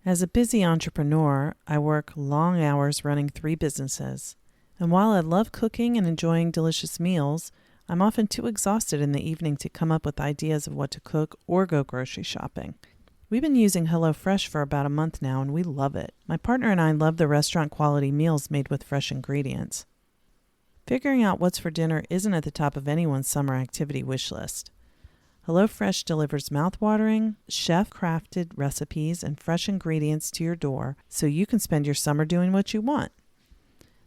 As a busy entrepreneur, I work long hours running 3 businesses. And while I love cooking and enjoying delicious meals, I'm often too exhausted in the evening to come up with ideas of what to cook or go grocery shopping. We've been using HelloFresh for about a month now, and we love it. My partner and I love the restaurant quality meals made with fresh ingredients. Figuring out what's for dinner isn't at the top of anyone's summer activity wish list. HelloFresh delivers mouthwatering, chef-crafted recipes and fresh ingredients to your door so you can spend your summer doing what you want.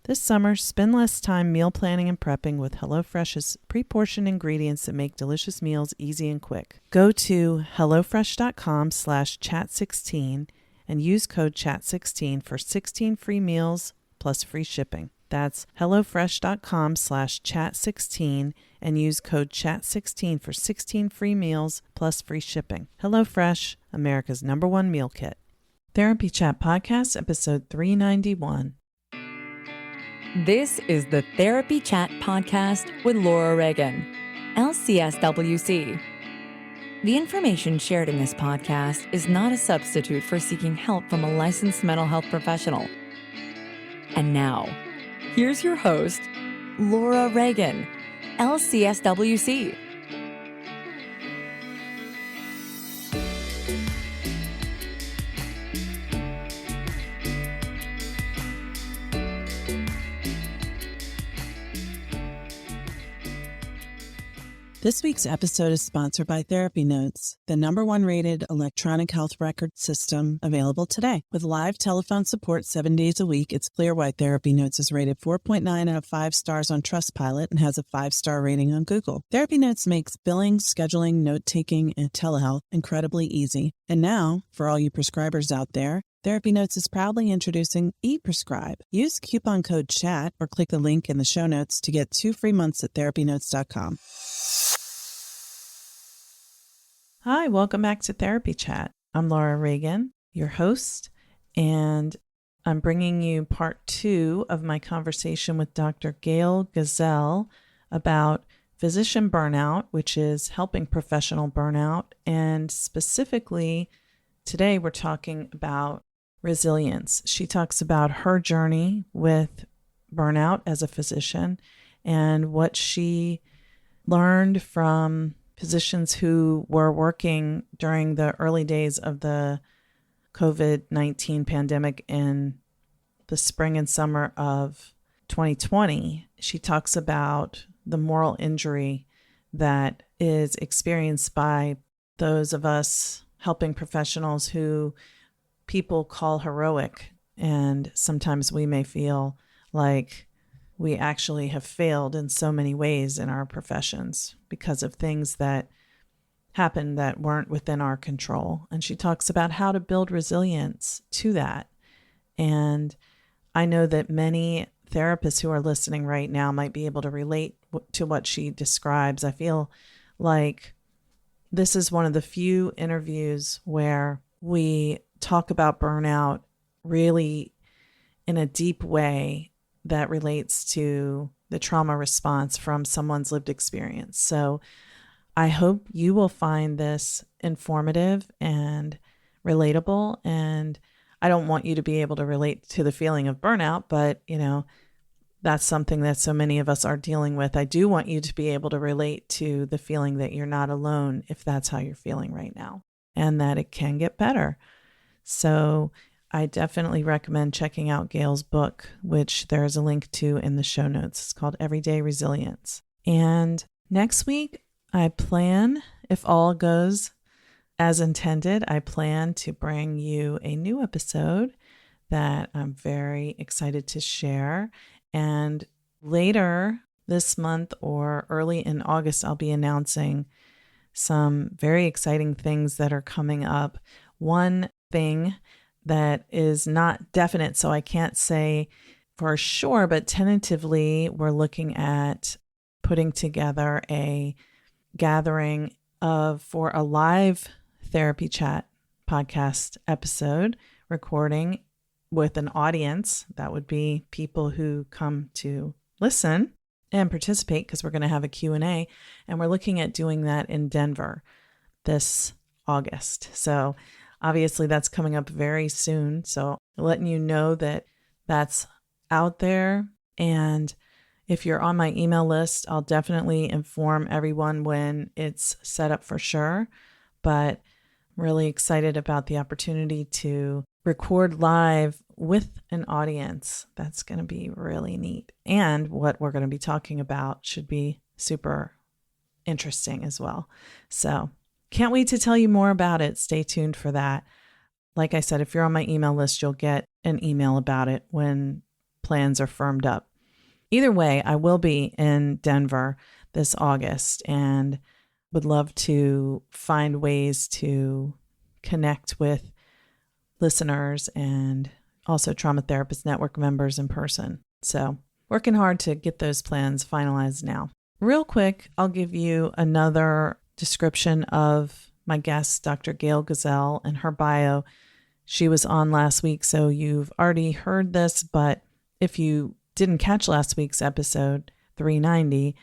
This summer, spend less time meal planning and prepping with HelloFresh's pre-portioned ingredients that make delicious meals easy and quick. Go to hellofresh.com/chat16 and use code chat16 for 16 free meals plus free shipping. That's hellofresh.com/chat16 and use code chat16 for 16 free meals plus free shipping. HelloFresh, America's #1 meal kit. Therapy Chat Podcast, episode 391. This is the Therapy Chat Podcast with Laura Reagan, LCSWC. The information shared in this podcast is not a substitute for seeking help from a licensed mental health professional. And now, here's your host, Laura Reagan, LCSWC. This week's episode is sponsored by Therapy Notes, the #1 rated electronic health record system available today. With live telephone support 7 days a week, it's clear why Therapy Notes is rated 4.9 out of 5 stars on Trustpilot and has a 5-star rating on Google. Therapy Notes makes billing, scheduling, note-taking, and telehealth incredibly easy. And now, for all you prescribers out there, Therapy Notes is proudly introducing ePrescribe. Use coupon code CHAT or click the link in the show notes to get 2 free months at therapynotes.com. Hi, welcome back to Therapy Chat. I'm Laura Reagan, your host, and I'm bringing you part 2 of my conversation with Dr. Gail Gazelle about physician burnout, which is helping professional burnout. And specifically, today we're talking about resilience. She talks about her journey with burnout as a physician and what she learned from physicians who were working during the early days of the COVID-19 pandemic in the spring and summer of 2020. She talks about the moral injury that is experienced by those of us helping professionals who people call heroic. And sometimes we may feel like we actually have failed in so many ways in our professions because of things that happened that weren't within our control. And she talks about how to build resilience to that. And I know that many therapists who are listening right now might be able to relate to what she describes. I feel like this is one of the few interviews where we talk about burnout really in a deep way that relates to the trauma response from someone's lived experience. So I hope you will find this informative and relatable. And I don't want you to be able to relate to the feeling of burnout, but that's something that so many of us are dealing with. I do want you to be able to relate to the feeling that you're not alone if that's how you're feeling right now, and that it can get better. So I definitely recommend checking out Gail's book, which there is a link to in the show notes. It's called Everyday Resilience. And next week, I plan, if all goes as intended, I plan to bring you a new episode that I'm very excited to share. And later this month or early in August, I'll be announcing some very exciting things that are coming up. One thing that is not definite, so I can't say for sure, but tentatively we're looking at putting together a gathering for a live Therapy Chat podcast episode recording with an audience. That would be people who come to listen and participate, because we're going to have a Q&A, and we're looking at doing that in Denver this August. So obviously that's coming up very soon. So letting you know that that's out there. And if you're on my email list, I'll definitely inform everyone when it's set up for sure. But I'm really excited about the opportunity to record live with an audience. That's going to be really neat. And what we're going to be talking about should be super interesting as well. So can't wait to tell you more about it. Stay tuned for that. Like I said, if you're on my email list, you'll get an email about it when plans are firmed up. Either way, I will be in Denver this August and would love to find ways to connect with listeners and also Trauma Therapist Network members in person. So working hard to get those plans finalized now. Real quick, I'll give you another description of my guest, Dr. Gail Gazelle, and her bio. She was on last week, so you've already heard this, but if you didn't catch last week's episode 390,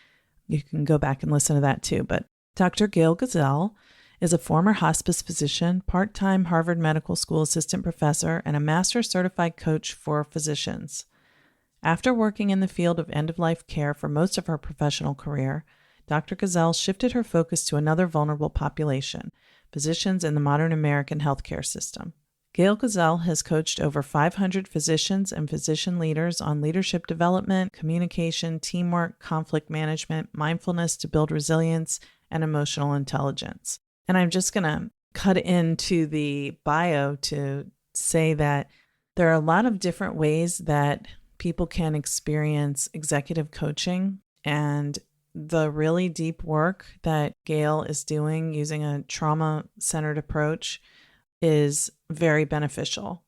you can go back and listen to that too. But Dr. Gail Gazelle is a former hospice physician, part-time Harvard Medical School assistant professor, and a master certified coach for physicians. After working in the field of end-of-life care for most of her professional career, Dr. Gazelle shifted her focus to another vulnerable population, physicians in the modern American healthcare system. Gail Gazelle has coached over 500 physicians and physician leaders on leadership development, communication, teamwork, conflict management, mindfulness to build resilience, and emotional intelligence. And I'm just going to cut into the bio to say that there are a lot of different ways that people can experience executive coaching, and the really deep work that Gail is doing using a trauma-centered approach is very beneficial.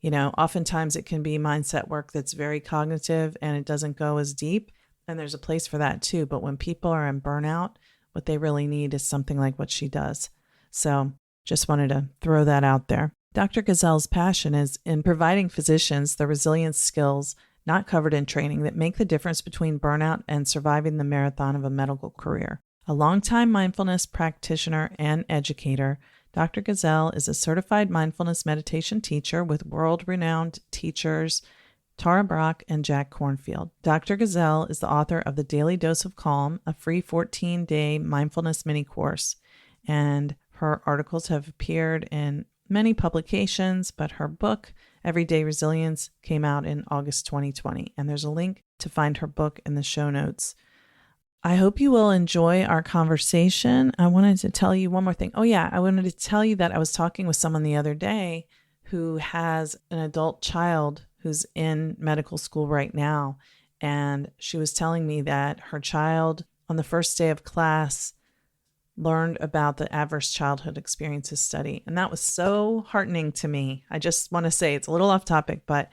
You know, oftentimes it can be mindset work that's very cognitive and it doesn't go as deep, and there's a place for that too. But when people are in burnout, what they really need is something like what she does. So just wanted to throw that out there. Dr. Gazelle's passion is in providing physicians the resilience skills not covered in training that make the difference between burnout and surviving the marathon of a medical career. A longtime mindfulness practitioner and educator, Dr. Gazelle is a certified mindfulness meditation teacher with world-renowned teachers Tara Brock and Jack Cornfield. Dr. Gazelle is the author of The Daily Dose of Calm, a free 14-day mindfulness mini course, and her articles have appeared in many publications, but her book, Everyday Resilience, came out in August 2020, and there's a link to find her book in the show notes. I hope you will enjoy our conversation. I wanted to tell you one more thing. Oh yeah, I wanted to tell you that I was talking with someone the other day who has an adult child who's in medical school right now, and she was telling me that her child on the first day of class learned about the Adverse Childhood Experiences study. And that was so heartening to me. I just want to say it's a little off topic, but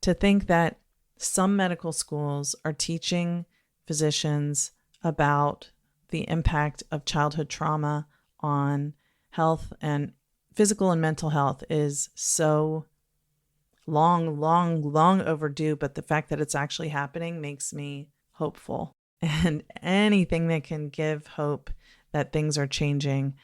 to think that some medical schools are teaching physicians about the impact of childhood trauma on health and physical and mental health is so long overdue. But the fact that it's actually happening makes me hopeful. And anything that can give hope that things are changing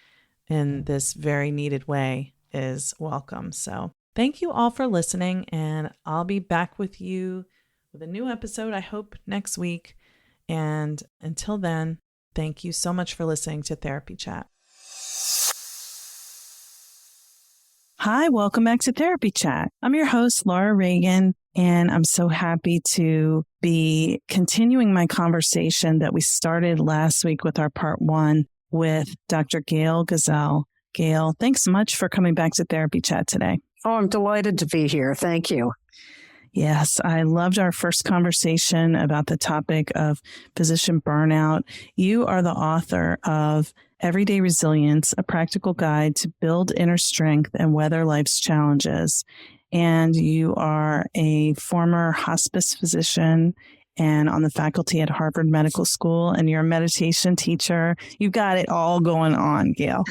in this very needed way is welcome. So thank you all for listening, and I'll be back with you with a new episode, I hope, next week. And until then, thank you so much for listening to Therapy Chat. Hi, welcome back to Therapy Chat. I'm your host, Laura Reagan, and I'm so happy to be continuing my conversation that we started last week with our part one with Dr. Gail Gazelle. Gail, thanks so much for coming back to Therapy Chat today. Oh, I'm delighted to be here. Thank you. Yes, I loved our first conversation about the topic of physician burnout. You are the author of Everyday Resilience, a practical guide to build inner strength and weather life's challenges. And you are a former hospice physician and on the faculty at Harvard Medical School, and you're a meditation teacher. You've got it all going on, Gail.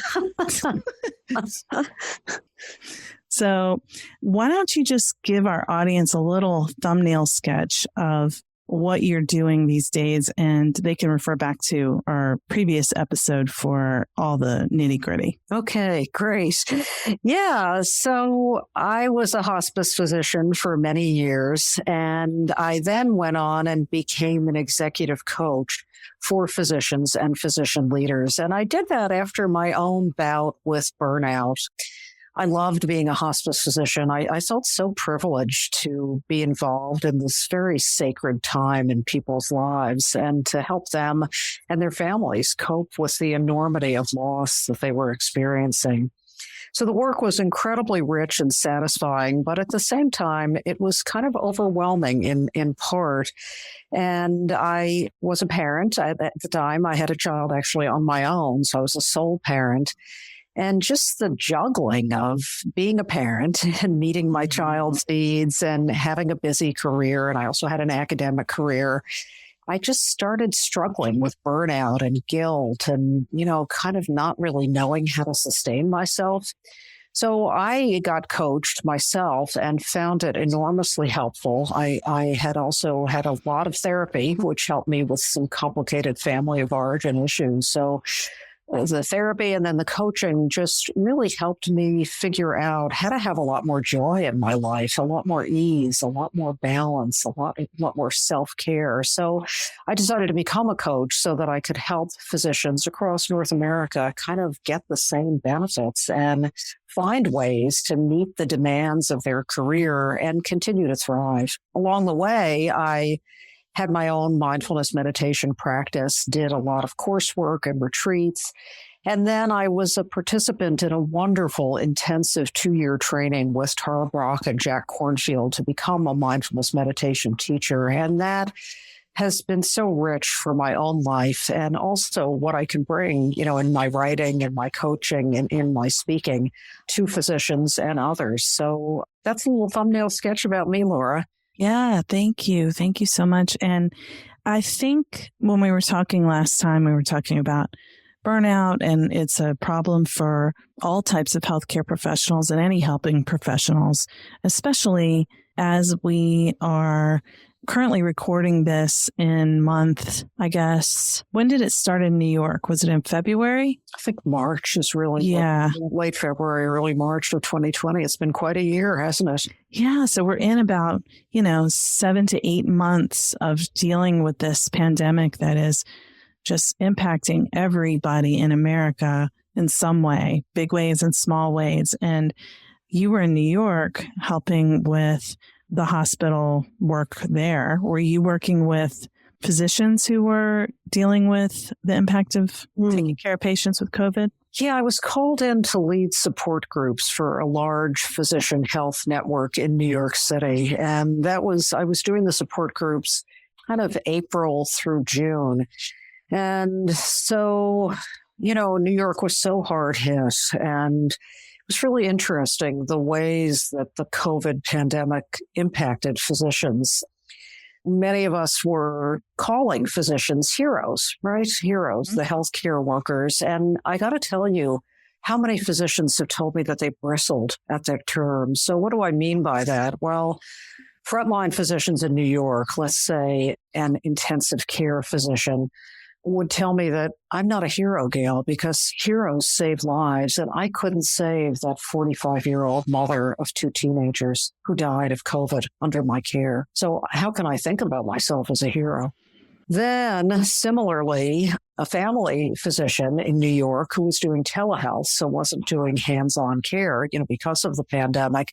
So why don't you just give our audience a little thumbnail sketch of what you're doing these days, and they can refer back to our previous episode for all the nitty-gritty. Okay, great. Yeah, so I was a hospice physician for many years, and I then went on and became an executive coach for physicians and physician leaders. And I did that after my own bout with burnout. I loved being a hospice physician. I felt so privileged to be involved in this very sacred time in people's lives and to help them and their families cope with the enormity of loss that they were experiencing. So the work was incredibly rich and satisfying, but at the same time, it was kind of overwhelming in part. And I was a parent. At the time, I had a child actually on my own, so I was a sole parent. And just the juggling of being a parent and meeting my child's needs and having a busy career. And I also had an academic career. I just started struggling with burnout and guilt and, kind of not really knowing how to sustain myself. So I got coached myself and found it enormously helpful. I had also had a lot of therapy, which helped me with some complicated family of origin issues. So the therapy and then the coaching just really helped me figure out how to have a lot more joy in my life, a lot more ease, a lot more balance, a lot more self-care. So I decided to become a coach so that I could help physicians across North America kind of get the same benefits and find ways to meet the demands of their career and continue to thrive. Along the way, I had my own mindfulness meditation practice, did a lot of coursework and retreats. And then I was a participant in a wonderful, intensive 2-year training with Tara Brach and Jack Kornfield to become a mindfulness meditation teacher. And that has been so rich for my own life and also what I can bring, in my writing and my coaching and in my speaking to physicians and others. So that's a little thumbnail sketch about me, Laura. Yeah, thank you. Thank you so much. And I think when we were talking last time, we were talking about burnout, and it's a problem for all types of healthcare professionals and any helping professionals, especially as we are currently recording this in when did it start in New York? Was it in February? I think March is really late February, early March of 2020. It's been quite a year, hasn't it? Yeah. So we're in about, 7 to 8 months of dealing with this pandemic that is just impacting everybody in America in some way, big ways and small ways. And you were in New York helping with the hospital work there. Were you working with physicians who were dealing with the impact of taking care of patients with COVID? Yeah, I was called in to lead support groups for a large physician health network in New York City. And I was doing the support groups kind of April through June. And so, New York was so hard hit, and it was really interesting the ways that the COVID pandemic impacted physicians. Many of us were calling physicians heroes, right? Heroes, the healthcare workers. And I got to tell you, how many physicians have told me that they bristled at that term. So what do I mean by that? Well, frontline physicians in New York, let's say an intensive care physician, would tell me that I'm not a hero, Gail, because heroes save lives. And I couldn't save that 45-year-old mother of 2 teenagers who died of COVID under my care. So how can I think about myself as a hero? Then, similarly, a family physician in New York who was doing telehealth, so wasn't doing hands-on care, because of the pandemic,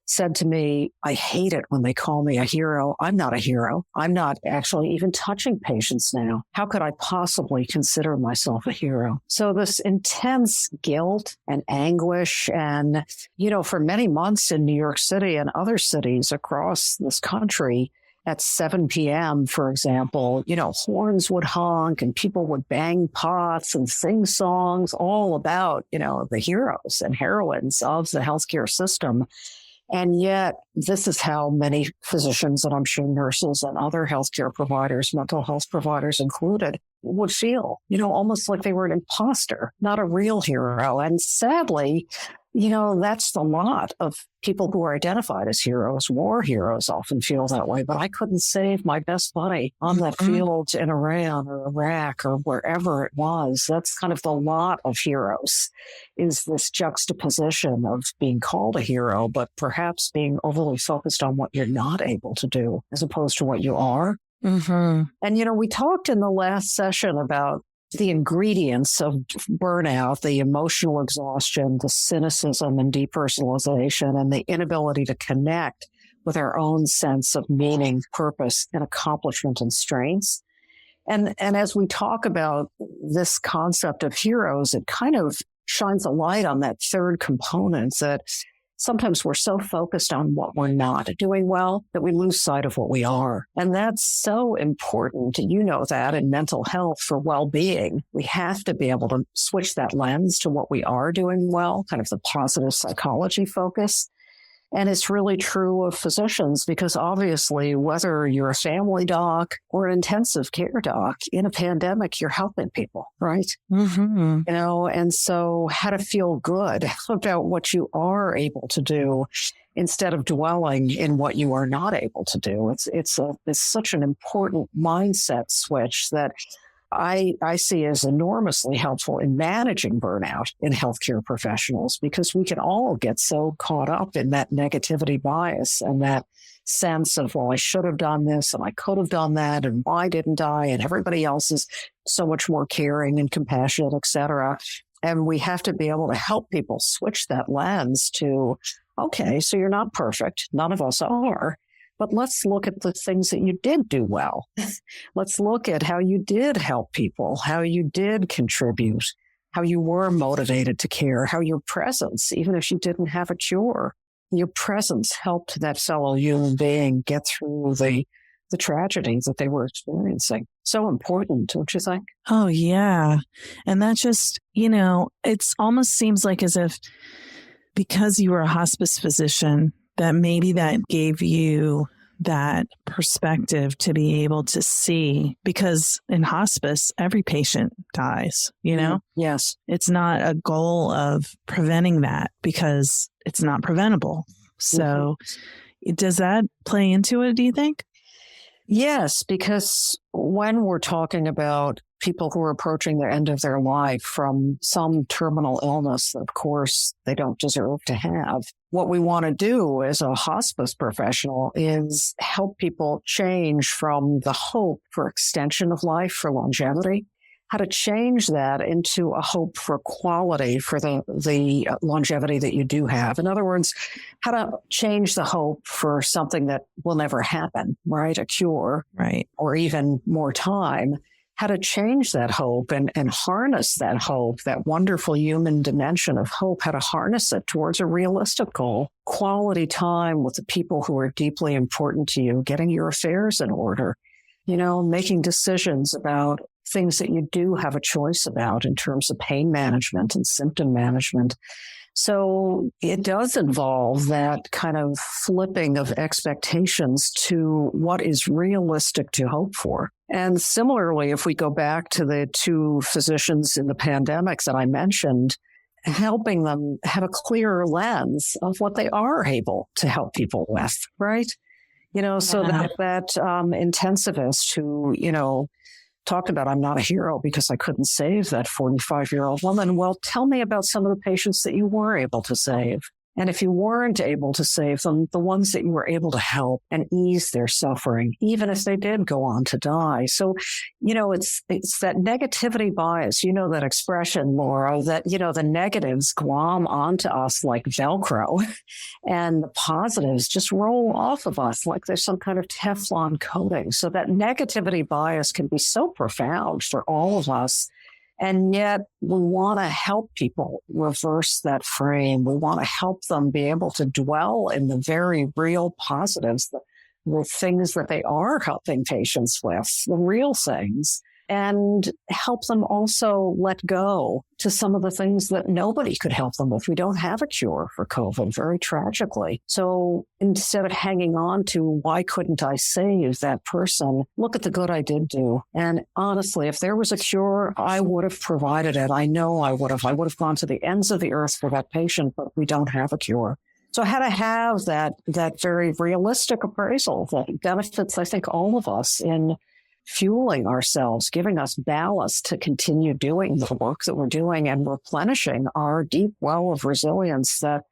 said to me, I hate it when they call me a hero. I'm not a hero. I'm not actually even touching patients now. How could I possibly consider myself a hero? So this intense guilt and anguish and, for many months in New York City and other cities across this country, at 7 p.m., for example, horns would honk and people would bang pots and sing songs all about, the heroes and heroines of the healthcare system. And yet, this is how many physicians, and I'm sure nurses and other healthcare providers, mental health providers included, would feel, almost like they were an imposter, not a real hero. And sadly, That's the lot of people who are identified as heroes. War heroes often feel that way, but I couldn't save my best buddy on that field in Iran or Iraq or wherever it was. That's kind of the lot of heroes, is this juxtaposition of being called a hero, but perhaps being overly focused on what you're not able to do as opposed to what you are. Mm-hmm. And, we talked in the last session about the ingredients of burnout, the emotional exhaustion, the cynicism and depersonalization, and the inability to connect with our own sense of meaning, purpose, and accomplishment and strengths. And as we talk about this concept of heroes, it kind of shines a light on that third component, that sometimes we're so focused on what we're not doing well that we lose sight of what we are. And that's so important. You know that in mental health for well-being, we have to be able to switch that lens to what we are doing well, kind of the positive psychology focus. And it's really true of physicians, because obviously, whether you're a family doc or an intensive care doc, in a pandemic, you're helping people, right? Mm-hmm. And so how to feel good about what you are able to do instead of dwelling in what you are not able to do. It's such an important mindset switch that I see as enormously helpful in managing burnout in healthcare professionals, because we can all get so caught up in that negativity bias and that sense of, well, I should have done this and I could have done that, and why didn't I? And everybody else is so much more caring and compassionate, et cetera. And we have to be able to help people switch that lens to, okay, so you're not perfect. None of us are. But let's look at the things that you did do well. Let's look at how you did help people, how you did contribute, how you were motivated to care, how your presence, even if you didn't have a cure, your presence helped that fellow human being get through the tragedies that they were experiencing. So important, don't you think? Oh, yeah. And that just, it almost seems like as if because you were a hospice physician, that maybe that gave you that perspective to be able to see, because in hospice, every patient dies, Yes. It's not a goal of preventing that because it's not preventable. So does that play into it, do you think? Yes, because when we're talking about people who are approaching the end of their life from some terminal illness that, of course, they don't deserve to have, what we want to do as a hospice professional is help people change from the hope for extension of life, for longevity, how to change that into a hope for quality for the longevity that you do have. In other words, how to change the hope for something that will never happen, right? A cure, right? Or even more time. How to change that hope and harness that hope, that wonderful human dimension of hope, how to harness it towards a realistic goal. Quality time with the people who are deeply important to you, getting your affairs in order, making decisions about things that you do have a choice about in terms of pain management and symptom management. So it does involve that kind of flipping of expectations to what is realistic to hope for. And similarly, if we go back to the two physicians in the pandemic that I mentioned, helping them have a clearer lens of what they are able to help people with, right? So that intensivist who, talked about, I'm not a hero because I couldn't save that 45-year-old woman. Well, tell me about some of the patients that you were able to save. And if you weren't able to save them, the ones that you were able to help and ease their suffering, even if they did go on to die. So, it's that negativity bias, that expression, Laura, that, the negatives glom onto us like Velcro and the positives just roll off of us like there's some kind of Teflon coating. So that negativity bias can be so profound for all of us. And yet we want to help people reverse that frame. We want to help them be able to dwell in the very real positives, the things that they are helping patients with, the real things, and help them also let go to some of the things that nobody could help them with. We don't have a cure for COVID, very tragically. So instead of hanging on to why couldn't I save that person, look at the good I did do. And honestly, if there was a cure, I would have provided it. I know I would have. I would have gone to the ends of the earth for that patient, but we don't have a cure. So I had to have that very realistic appraisal that benefits, I think, all of us in fueling ourselves, giving us ballast to continue doing the work that we're doing and replenishing our deep well of resilience that,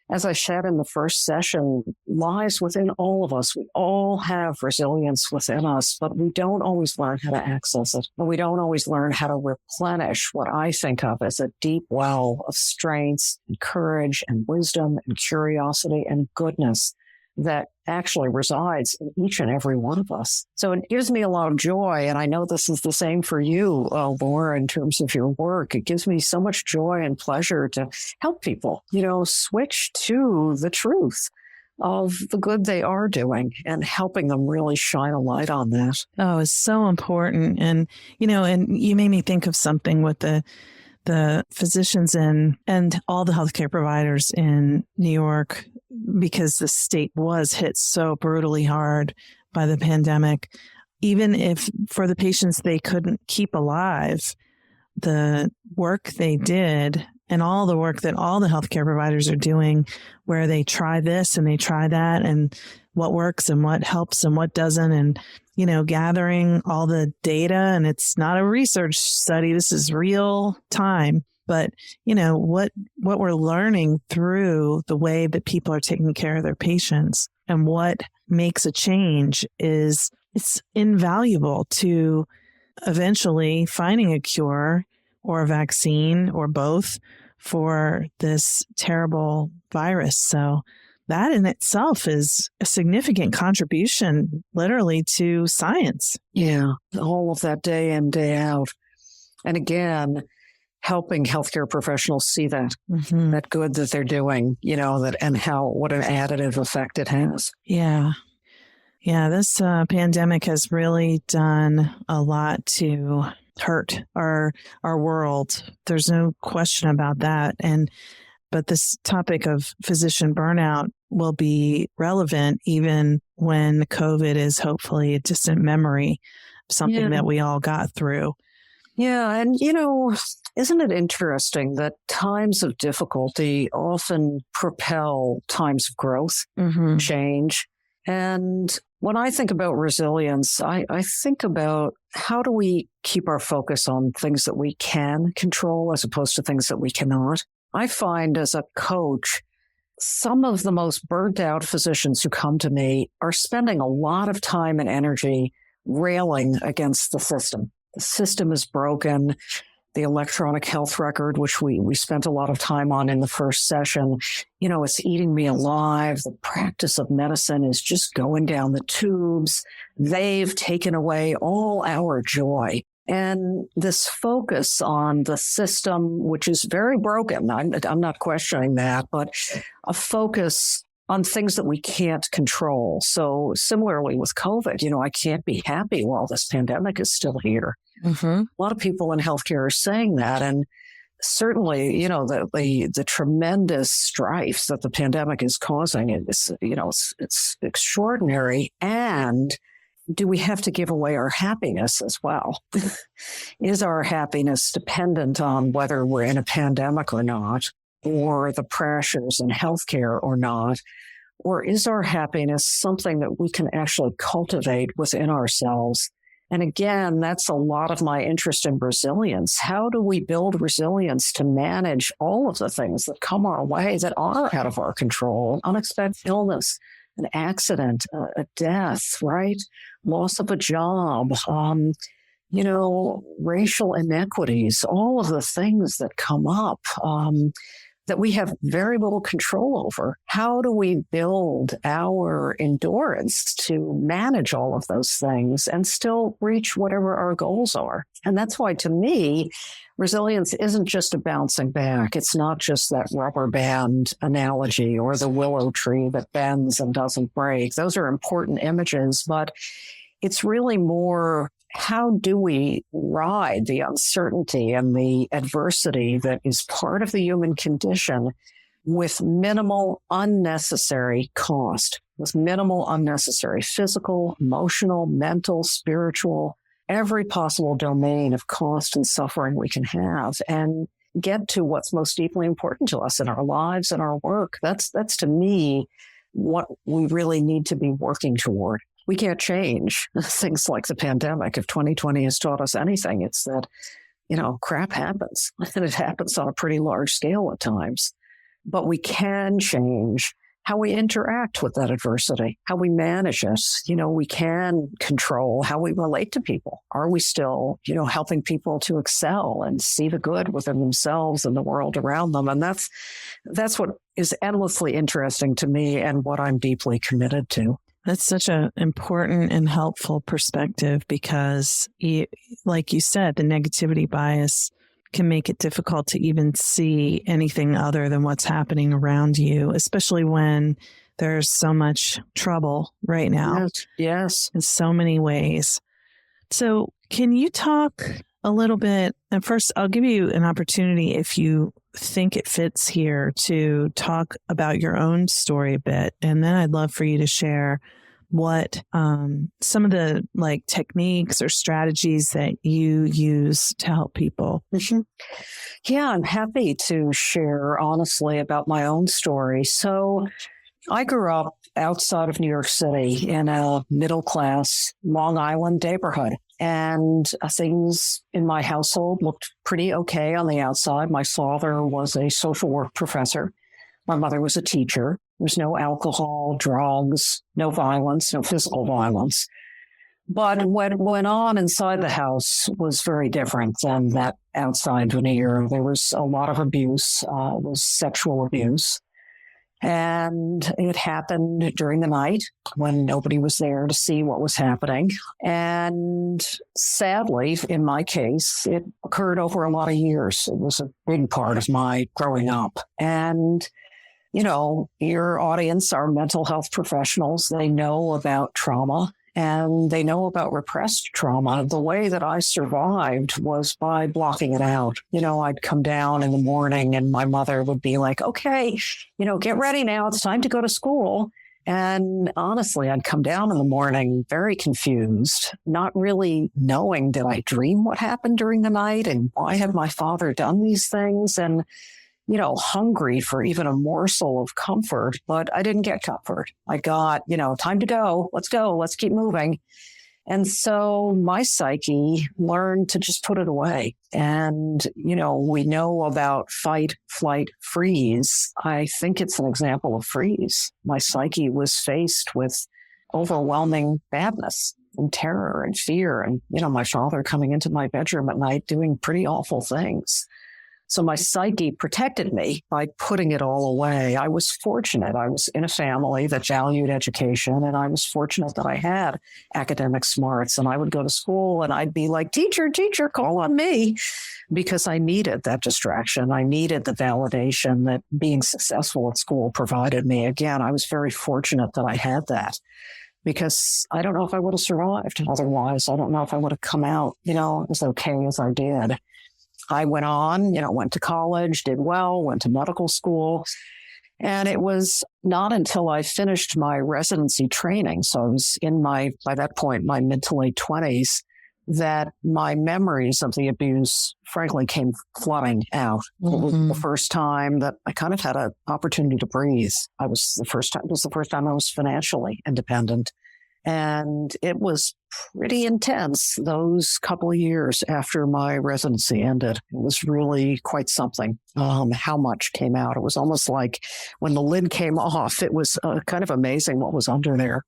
as I said in the first session, lies within all of us. We all have resilience within us, but we don't always learn how to access it. And we don't always learn how to replenish what I think of as a deep well of strength and courage and wisdom and curiosity and goodness that actually resides in each and every one of us. So it gives me a lot of joy, and I know this is the same for you, Laura, in terms of your work. It gives me so much joy and pleasure to help people, switch to the truth of the good they are doing and helping them really shine a light on that. Oh, it's so important. And, and you made me think of something with the physicians and all the healthcare providers in New York, because the state was hit so brutally hard by the pandemic. Even if for the patients they couldn't keep alive, the work they did and all the work that all the healthcare providers are doing, where they try this and they try that and what works and what helps and what doesn't, and gathering all the data. And it's not a research study. This is real time. But, what we're learning through the way that people are taking care of their patients and what makes a change it's invaluable to eventually finding a cure or a vaccine or both for this terrible virus. So that in itself is a significant contribution, literally, to science. Yeah, all of that day in, day out. And again, helping healthcare professionals see that, that good that they're doing, and what an additive effect it has. Yeah. Yeah, this pandemic has really done a lot to hurt our world. There's no question about that. But this topic of physician burnout will be relevant even when COVID is hopefully a distant memory, something that we all got through. Yeah. And, isn't it interesting that times of difficulty often propel times of growth, change? And when I think about resilience, I think about how do we keep our focus on things that we can control as opposed to things that we cannot. I find as a coach, some of the most burnt out physicians who come to me are spending a lot of time and energy railing against the system. The system is broken. The electronic health record, which we spent a lot of time on in the first session, it's eating me alive. The practice of medicine is just going down the tubes. They've taken away all our joy. And this focus on the system, which is very broken, I'm not questioning that, but a focus on things that we can't control. So similarly with COVID, I can't be happy while this pandemic is still here. A lot of people in healthcare are saying that. And certainly, the tremendous strife that the pandemic is causing is, it's extraordinary. And do we have to give away our happiness as well? Is our happiness dependent on whether we're in a pandemic or not, or the pressures in healthcare or not? Or is our happiness something that we can actually cultivate within ourselves? And again, that's a lot of my interest in resilience. How do we build resilience to manage all of the things that come our way that are out of our control? Unexpected illness, an accident, a death, right? Loss of a job, racial inequities, all of the things that come up that we have very little control over. How do we build our endurance to manage all of those things and still reach whatever our goals are? And that's why, to me, resilience isn't just a bouncing back. It's not just that rubber band analogy or the willow tree that bends and doesn't break. Those are important images, but it's really more how do we ride the uncertainty and the adversity that is part of the human condition with minimal unnecessary cost, with minimal unnecessary physical, emotional, mental, spiritual, every possible domain of cost and suffering we can have, and get to what's most deeply important to us in our lives and our work. That's to me what we really need to be working toward. We can't change things like the pandemic. If 2020 has taught us anything, it's that, crap happens, and it happens on a pretty large scale at times. But we can change how we interact with that adversity, how we manage it. We can control how we relate to people. Are we still, helping people to excel and see the good within themselves and the world around them? And that's what is endlessly interesting to me and what I'm deeply committed to. That's such an important and helpful perspective because, like you said, the negativity bias can make it difficult to even see anything other than what's happening around you, especially when there's so much trouble right now. Yes. In so many ways. So can you talk a little bit, and first I'll give you an opportunity if you think it fits here to talk about your own story a bit. And then I'd love for you to share what some of the techniques or strategies that you use to help people. Mm-hmm. Yeah, I'm happy to share honestly about my own story. So I grew up outside of New York City in a middle-class Long Island neighborhood. And things in my household looked pretty okay on the outside. My father was a social work professor. My mother was a teacher. There was no alcohol, drugs, no violence, no physical violence. But what went on inside the house was very different than that outside veneer. There was a lot of abuse. It was sexual abuse. And it happened during the night when nobody was there to see what was happening. And sadly, in my case, it occurred over a lot of years. It was a big part of my growing up. And your audience are mental health professionals. They know about trauma and they know about repressed trauma. The way that I survived was by blocking it out. I'd come down in the morning and my mother would be like, okay, get ready now. It's time to go to school. And honestly, I'd come down in the morning very confused, not really knowing, did I dream what happened during the night? And why had my father done these things? And hungry for even a morsel of comfort, but I didn't get comfort. I got, time to go. Let's keep moving. And so my psyche learned to just put it away. And, we know about fight, flight, freeze. I think it's an example of freeze. My psyche was faced with overwhelming badness and terror and fear. And, my father coming into my bedroom at night doing pretty awful things. So my psyche protected me by putting it all away. I was fortunate. I was in a family that valued education, and I was fortunate that I had academic smarts. And I would go to school and I'd be like, teacher, call on me, because I needed that distraction. I needed the validation that being successful at school provided me. Again, I was very fortunate that I had that, because I don't know if I would have survived otherwise. I don't know if I would have come out, as okay as I did. I went on, went to college, did well, went to medical school. And it was not until I finished my residency training, so I was by that point, my mid to late 20s, that my memories of the abuse, frankly, came flooding out. Mm-hmm. It was the first time that I kind of had an opportunity to breathe. It was the first time I was financially independent. And it was pretty intense those couple of years after my residency ended. It was really quite something, how much came out. It was almost like when the lid came off, it was kind of amazing what was under there.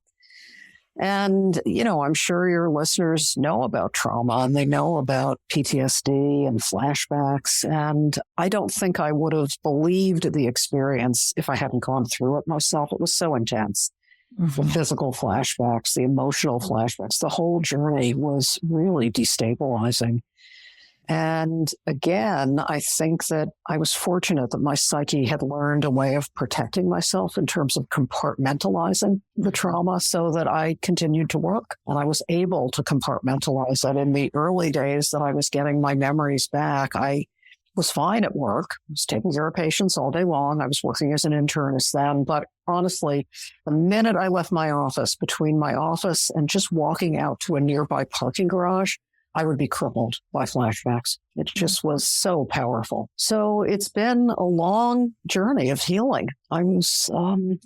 And, I'm sure your listeners know about trauma and they know about PTSD and flashbacks. And I don't think I would have believed the experience if I hadn't gone through it myself. It was so intense. Mm-hmm. The physical flashbacks, the emotional flashbacks, the whole journey was really destabilizing. And again, I think that I was fortunate that my psyche had learned a way of protecting myself in terms of compartmentalizing the trauma so that I continued to work. And I was able to compartmentalize that. In the early days that I was getting my memories back, I was fine at work. I was taking care of patients all day long. I was working as an internist then. But honestly, the minute I left my office, between my office and just walking out to a nearby parking garage, I would be crippled by flashbacks. It just was so powerful. So it's been a long journey of healing. I've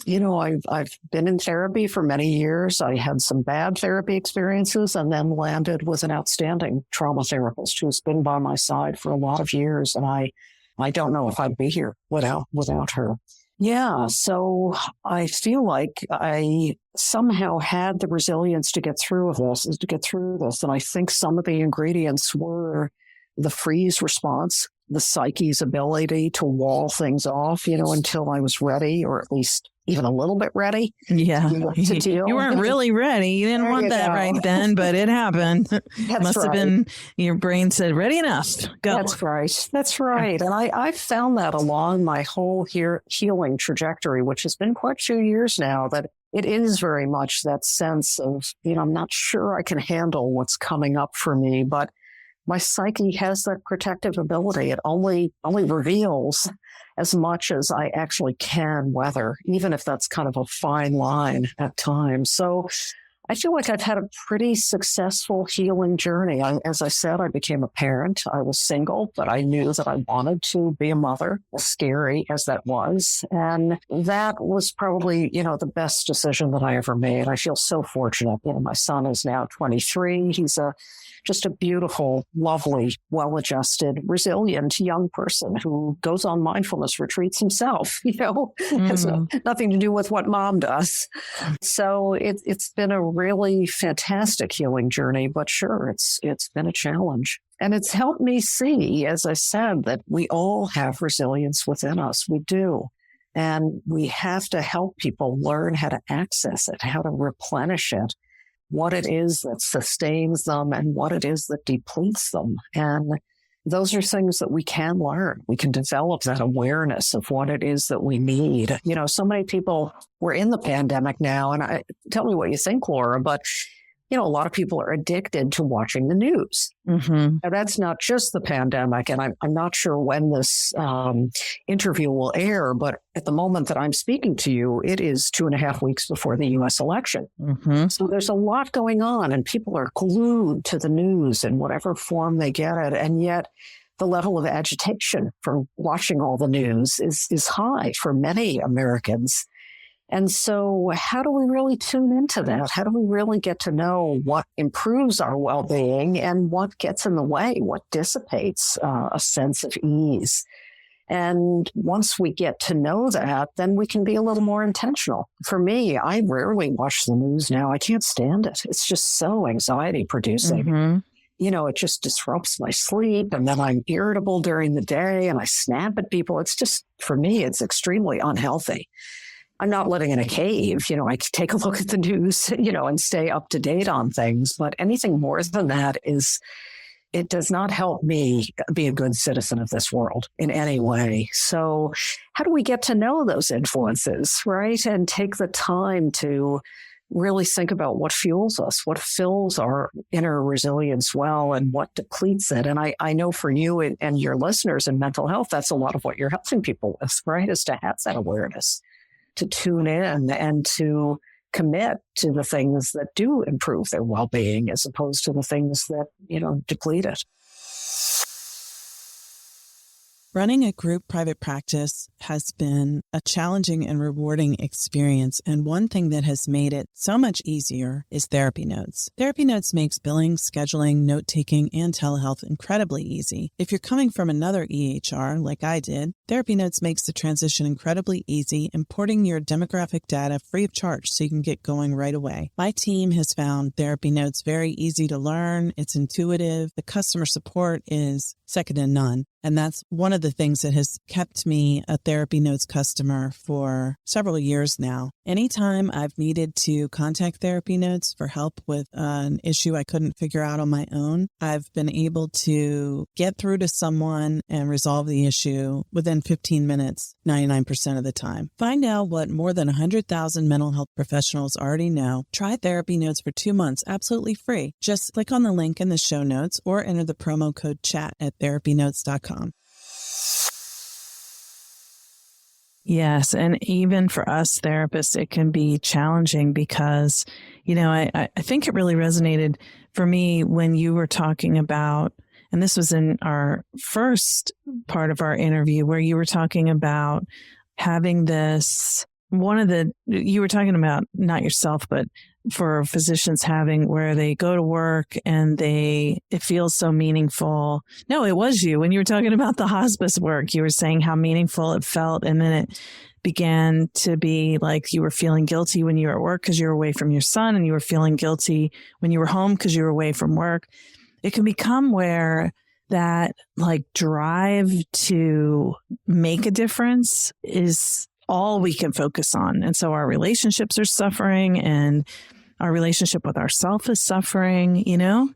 been in therapy for many years. I had some bad therapy experiences and then landed with an outstanding trauma therapist who's been by my side for a lot of years. And I don't know if I'd be here without her. Yeah, so I feel like I somehow had the resilience to get through this. And I think some of the ingredients were the freeze response, the psyche's ability to wall things off, until I was ready, or at least even a little bit ready. Yeah. To deal. You weren't really ready. You didn't want that right then, but it happened. Must have been, your brain said, ready enough, go. That's right. And I found that along my whole healing trajectory, which has been quite a few years now, that it is very much that sense of, I'm not sure I can handle what's coming up for me, but my psyche has that protective ability. It only reveals as much as I actually can weather, even if that's kind of a fine line at times. So I feel like I've had a pretty successful healing journey. As I said, I became a parent. I was single, but I knew that I wanted to be a mother, as scary as that was. And that was probably, the best decision that I ever made. I feel so fortunate. My son is now 23. He's just a beautiful, lovely, well-adjusted, resilient young person who goes on mindfulness retreats himself, has nothing to do with what mom does. So it's been a really fantastic healing journey, but sure, it's been a challenge. And it's helped me see, as I said, that we all have resilience within us. We do. And we have to help people learn how to access it, how to replenish it, what it is that sustains them and what it is that depletes them. And those are things that we can learn. We can develop that awareness of what it is that we need. So many people, we're in the pandemic now, and tell me what you think, Laura, but a lot of people are addicted to watching the news. Mm-hmm. Now, that's not just the pandemic, and I'm not sure when this interview will air, but at the moment that I'm speaking to you, it is 2.5 weeks before the U.S. election. Mm-hmm. So there's a lot going on, and people are glued to the news in whatever form they get it, and yet the level of agitation for watching all the news is high for many Americans. And so how do we really tune into that? How do we really get to know what improves our well-being and what gets in the way, what dissipates a sense of ease? And once we get to know that, then we can be a little more intentional. For me, I rarely watch the news now. I can't stand it. It's just so anxiety producing. Mm-hmm. It just disrupts my sleep, and then I'm irritable during the day and I snap at people. It's just, for me, it's extremely unhealthy. I'm not living in a cave. I take a look at the news, and stay up to date on things. But anything more than that it does not help me be a good citizen of this world in any way. So how do we get to know those influences, right? And take the time to really think about what fuels us, what fills our inner resilience well, and what depletes it. And I know for you and your listeners in mental health, that's a lot of what you're helping people with, right? Is to have that awareness, to tune in and to commit to the things that do improve their well-being as opposed to the things that, deplete it. Running a group private practice has been a challenging and rewarding experience, and one thing that has made it so much easier is Therapy Notes. Therapy Notes makes billing, scheduling, note-taking, and telehealth incredibly easy. If you're coming from another EHR, like I did, Therapy Notes makes the transition incredibly easy, importing your demographic data free of charge so you can get going right away. My team has found Therapy Notes very easy to learn. It's intuitive. The customer support is second to none. And that's one of the things that has kept me a Therapy Notes customer for several years now. Anytime I've needed to contact Therapy Notes for help with an issue I couldn't figure out on my own, I've been able to get through to someone and resolve the issue within 15 minutes, 99% of the time. Find out what more than 100,000 mental health professionals already know. Try Therapy Notes for 2 months absolutely free. Just click on the link in the show notes or enter the promo code CHAT at therapynotes.com. Yes. And even for us therapists, it can be challenging because, I think it really resonated for me when you were talking about, and this was in our first part of our interview where you were talking about having this, you were talking about not yourself, but for physicians having where they go to work and it feels so meaningful. No, it was you. When you were talking about the hospice work, you were saying how meaningful it felt. And then it began to be like you were feeling guilty when you were at work because you were away from your son, and you were feeling guilty when you were home because you were away from work. It can become where that like drive to make a difference is all we can focus on. And so our relationships are suffering, and our relationship with ourselves is suffering,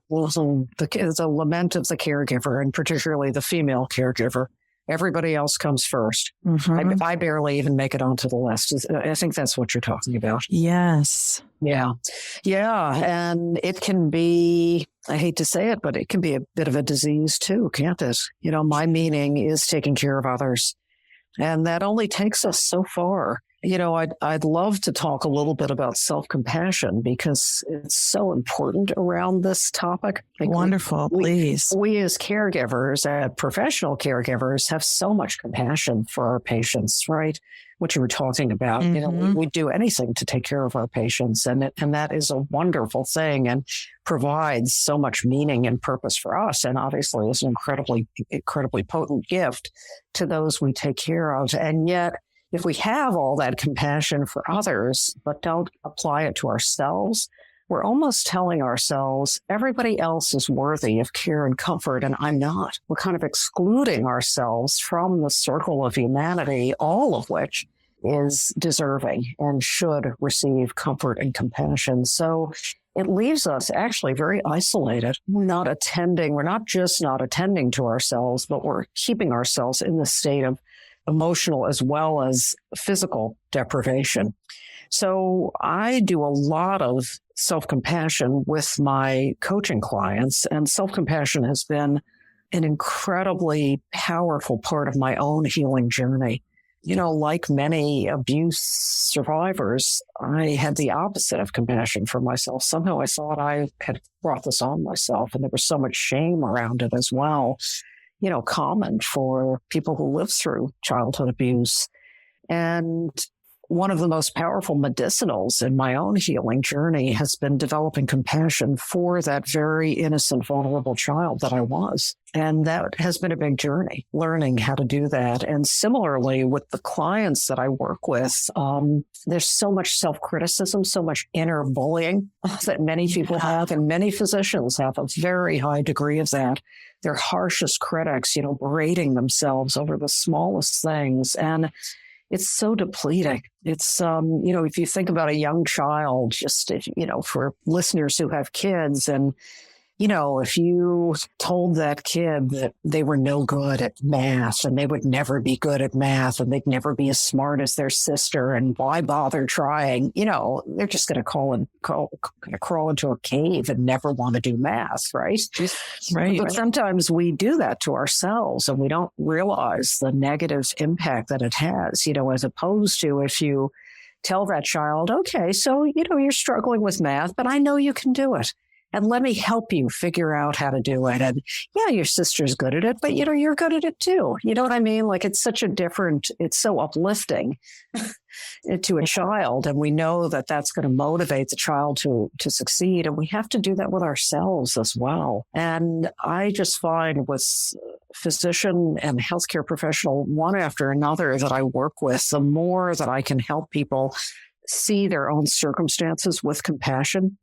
Well, so the lament of the caregiver, and particularly the female caregiver. Everybody else comes first. Mm-hmm. I barely even make it onto the list. I think that's what you're talking about. Yes. Yeah. Yeah. And it can be, I hate to say it, but it can be a bit of a disease too, can't it? My meaning is taking care of others. And that only takes us so far. I'd love to talk a little bit about self-compassion because it's so important around this topic. Wonderful, please. We as caregivers, professional caregivers, have so much compassion for our patients, right? What you were talking about, Mm-hmm. we do anything to take care of our patients, and that is a wonderful thing and provides so much meaning and purpose for us, and obviously is an incredibly potent gift to those we take care of. And yet, if we have all that compassion for others, but don't apply it to ourselves, we're almost telling ourselves everybody else is worthy of care and comfort, and I'm not. We're kind of excluding ourselves from the circle of humanity, all of which is deserving and should receive comfort and compassion. So it leaves us actually very isolated. We're not just not attending to ourselves, but we're keeping ourselves in the state of emotional as well as physical deprivation. So I do a lot of self-compassion with my coaching clients, and self-compassion has been an incredibly powerful part of my own healing journey. Like many abuse survivors, I had the opposite of compassion for myself. Somehow I thought I had brought this on myself, and there was so much shame around it as well. Common for people who live through childhood abuse. And one of the most powerful medicinals in my own healing journey has been developing compassion for that very innocent, vulnerable child that I was. And that has been a big journey, learning how to do that. And similarly, with the clients that I work with, there's so much self-criticism, so much inner bullying that many people have, and many physicians have a very high degree of that. Their harshest critics, berating themselves over the smallest things. And it's so depleting. It's, if you think about a young child, for listeners who have kids, and, if you told that kid that they were no good at math and they would never be good at math and they'd never be as smart as their sister, and why bother trying, they're just going to crawl into a cave and never want to do math, right? Right. But sometimes we do that to ourselves and we don't realize the negative impact that it has, as opposed to if you tell that child, okay, so, you're struggling with math, but I know you can do it. And let me help you figure out how to do it. And yeah, your sister's good at it, but you're good at it too. You know what I mean? Like it's so uplifting to a child. And we know that that's going to motivate the child to succeed. And we have to do that with ourselves as well. And I just find with physician and healthcare professional, one after another that I work with, the more that I can help people see their own circumstances with compassion,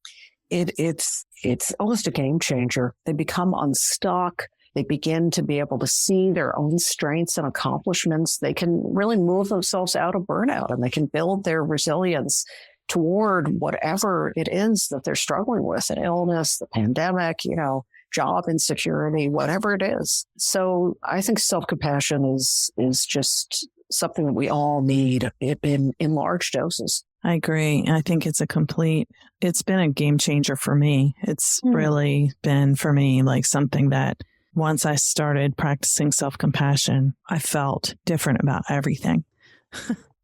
it's almost a game changer. They become unstuck. They begin to be able to see their own strengths and accomplishments. They can really move themselves out of burnout, and they can build their resilience toward whatever it is that they're struggling with, an illness, the pandemic, job insecurity, whatever it is. So I think self-compassion is just something that we all need in large doses. I agree. I think it's been a game changer for me. It's really been for me like something that once I started practicing self-compassion, I felt different about everything.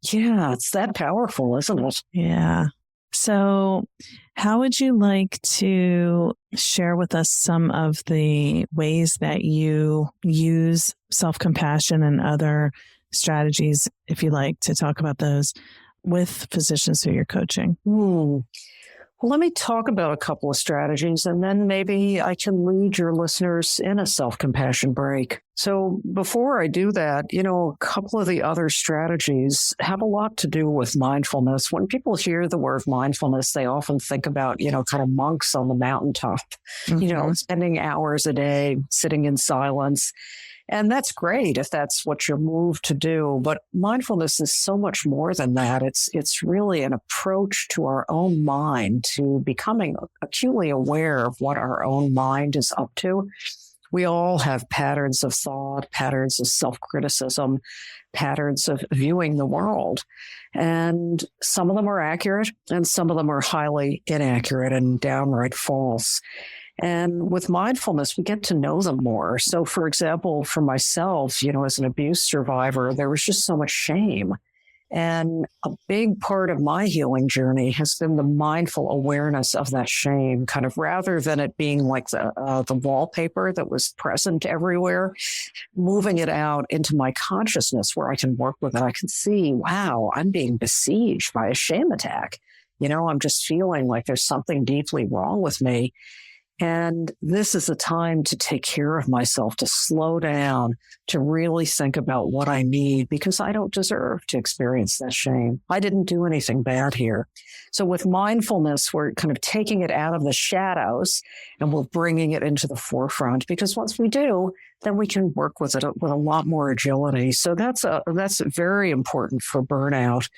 Yeah, it's that powerful, isn't it? Yeah. So how would you like to share with us some of the ways that you use self-compassion and other strategies, if you like, to talk about those with physicians who you're coaching? Well, let me talk about a couple of strategies, and then maybe I can lead your listeners in a self-compassion break. So before I do that, a couple of the other strategies have a lot to do with mindfulness. When people hear the word mindfulness, they often think about, kind of monks on the mountaintop, spending hours a day sitting in silence. And that's great if that's what you're moved to do. But mindfulness is so much more than that. It's really an approach to our own mind, to becoming acutely aware of what our own mind is up to. We all have patterns of thought, patterns of self-criticism, patterns of viewing the world. And some of them are accurate and some of them are highly inaccurate and downright false. And with mindfulness, we get to know them more. So, for example, for myself, as an abuse survivor, there was just so much shame. And a big part of my healing journey has been the mindful awareness of that shame, kind of rather than it being like the wallpaper that was present everywhere, moving it out into my consciousness where I can work with it. I can see, wow, I'm being besieged by a shame attack. I'm just feeling like there's something deeply wrong with me. And this is a time to take care of myself, to slow down, to really think about what I need, because I don't deserve to experience that shame. I didn't do anything bad here. So with mindfulness, we're kind of taking it out of the shadows and we're bringing it into the forefront, because once we do, then we can work with it with a lot more agility. So that's very important for burnout.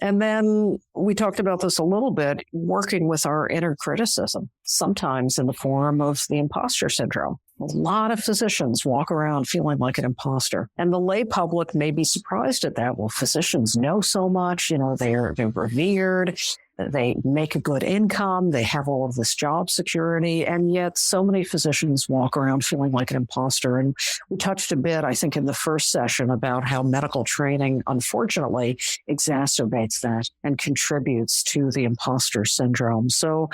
And then we talked about this a little bit, working with our inner criticism, sometimes in the form of the imposter syndrome. A lot of physicians walk around feeling like an imposter, and the lay public may be surprised at that. Well, physicians know so much, they're revered, they make a good income, they have all of this job security, and yet so many physicians walk around feeling like an imposter. And we touched a bit, I think, in the first session about how medical training, unfortunately, exacerbates that and contributes to the imposter syndrome. So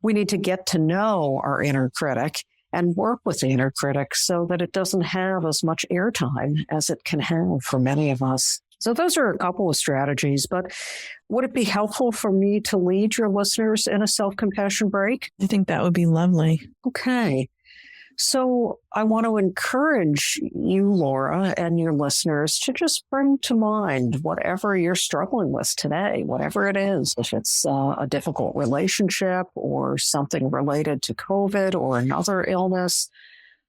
we need to get to know our inner critic and work with the inner critic so that it doesn't have as much airtime as it can have for many of us. So those are a couple of strategies, but would it be helpful for me to lead your listeners in a self-compassion break? I think that would be lovely. Okay. So I want to encourage you, Laura, and your listeners to just bring to mind whatever you're struggling with today, whatever it is, if it's a difficult relationship or something related to COVID or another illness,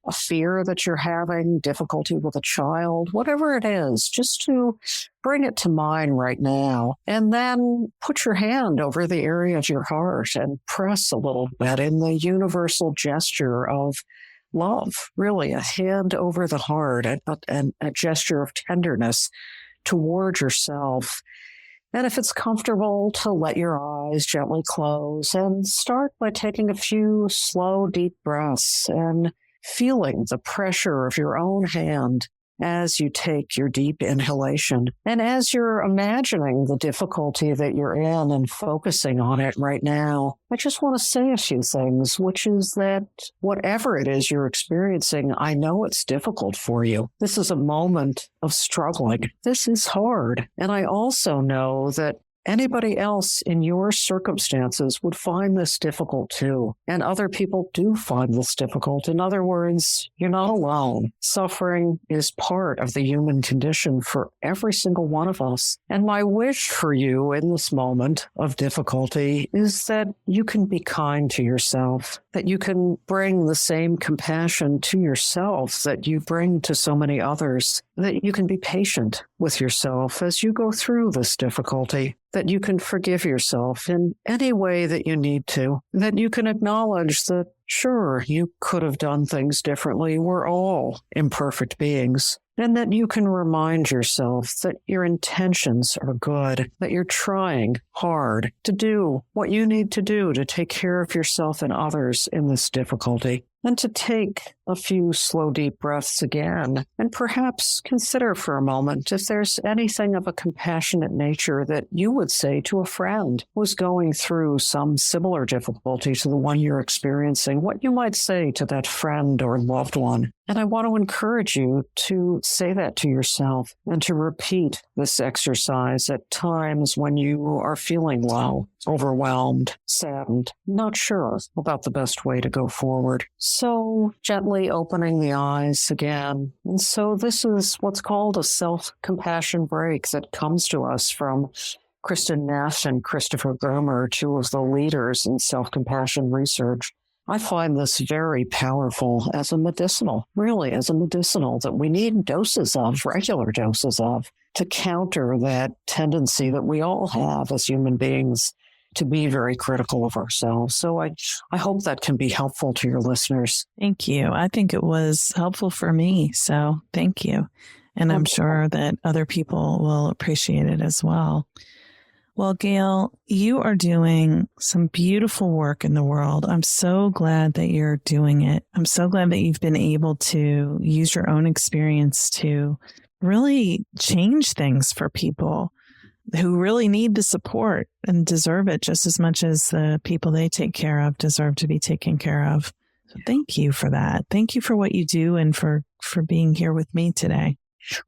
a fear that you're having, difficulty with a child, whatever it is, just to bring it to mind right now. And then put your hand over the area of your heart and press a little bit in the universal gesture of love, really a hand over the heart and a gesture of tenderness toward yourself. And if it's comfortable, to let your eyes gently close and start by taking a few slow, deep breaths and feeling the pressure of your own hand as you take your deep inhalation. And as you're imagining the difficulty that you're in and focusing on it right now, I just want to say a few things, which is that whatever it is you're experiencing, I know it's difficult for you. This is a moment of struggling. This is hard. And I also know that anybody else in your circumstances would find this difficult too. And other people do find this difficult. In other words, you're not alone. Suffering is part of the human condition for every single one of us. And my wish for you in this moment of difficulty is that you can be kind to yourself, that you can bring the same compassion to yourself that you bring to so many others, that you can be patient with yourself as you go through this difficulty, that you can forgive yourself in any way that you need to, that you can acknowledge that, sure, you could have done things differently. We're all imperfect beings. And that you can remind yourself that your intentions are good, that you're trying hard to do what you need to do to take care of yourself and others in this difficulty. And to take a few slow, deep breaths again, and perhaps consider for a moment if there's anything of a compassionate nature that you would say to a friend who's going through some similar difficulty to the one you're experiencing, what you might say to that friend or loved one. And I want to encourage you to say that to yourself and to repeat this exercise at times when you are feeling low, overwhelmed, saddened, not sure about the best way to go forward. So gently opening the eyes again. And so this is what's called a self-compassion break that comes to us from Kristen Neff and Christopher Germer, two of the leaders in self-compassion research. I find this very powerful as a medicinal, that we need doses of, regular doses of, to counter that tendency that we all have as human beings to be very critical of ourselves. So I hope that can be helpful to your listeners. Thank you. I think it was helpful for me. So thank you. And I'm sure that other people will appreciate it as well. Well, Gail, you are doing some beautiful work in the world. I'm so glad that you're doing it. I'm so glad that you've been able to use your own experience to really change things for people who really need the support and deserve it just as much as the people they take care of deserve to be taken care of. So thank you for that. Thank you for what you do and for being here with me today.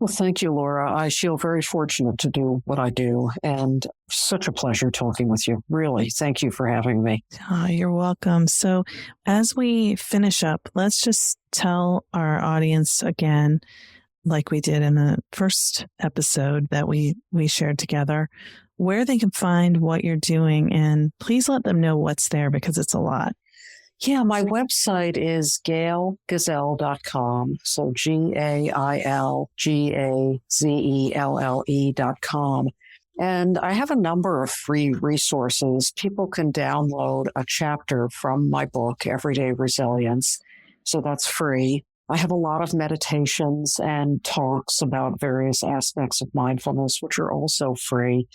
Well, thank you, Laura. I feel very fortunate to do what I do, and such a pleasure talking with you. Really, thank you for having me. Oh, you're welcome. So as we finish up, let's just tell our audience again, like we did in the first episode that we shared together, where they can find what you're doing, and please let them know what's there because it's a lot. Yeah, my website is gailgazelle.com. So GailGazelle.com. And I have a number of free resources. People can download a chapter from my book, Everyday Resilience. So that's free. I have a lot of meditations and talks about various aspects of mindfulness, which are also free.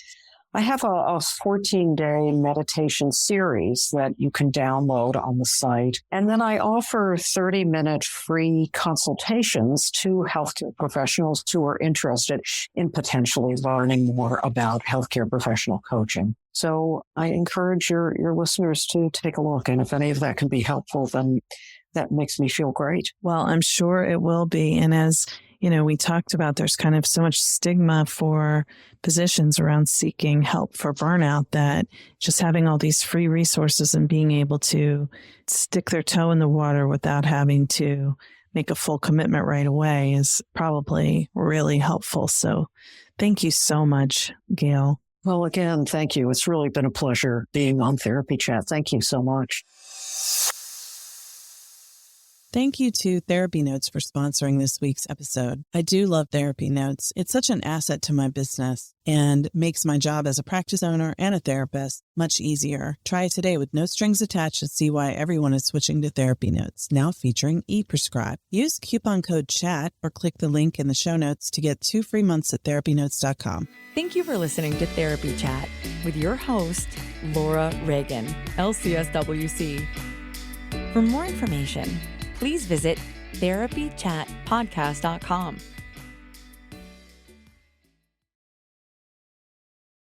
I have a 14-day meditation series that you can download on the site. And then I offer 30-minute free consultations to healthcare professionals who are interested in potentially learning more about healthcare professional coaching. So I encourage your listeners to take a look. And if any of that can be helpful, then that makes me feel great. Well, I'm sure it will be. And as you know, we talked about there's kind of so much stigma for physicians around seeking help for burnout that just having all these free resources and being able to stick their toe in the water without having to make a full commitment right away is probably really helpful. So thank you so much, Gail. Well, again, thank you. It's really been a pleasure being on Therapy Chat. Thank you so much. Thank you to Therapy Notes for sponsoring this week's episode. I do love Therapy Notes. It's such an asset to my business and makes my job as a practice owner and a therapist much easier. Try it today with no strings attached and see why everyone is switching to Therapy Notes, now featuring ePrescribe. Use coupon code CHAT or click the link in the show notes to get 2 free months at therapynotes.com. Thank you for listening to Therapy Chat with your host, Laura Reagan, LCSWC. For more information, please visit therapychatpodcast.com.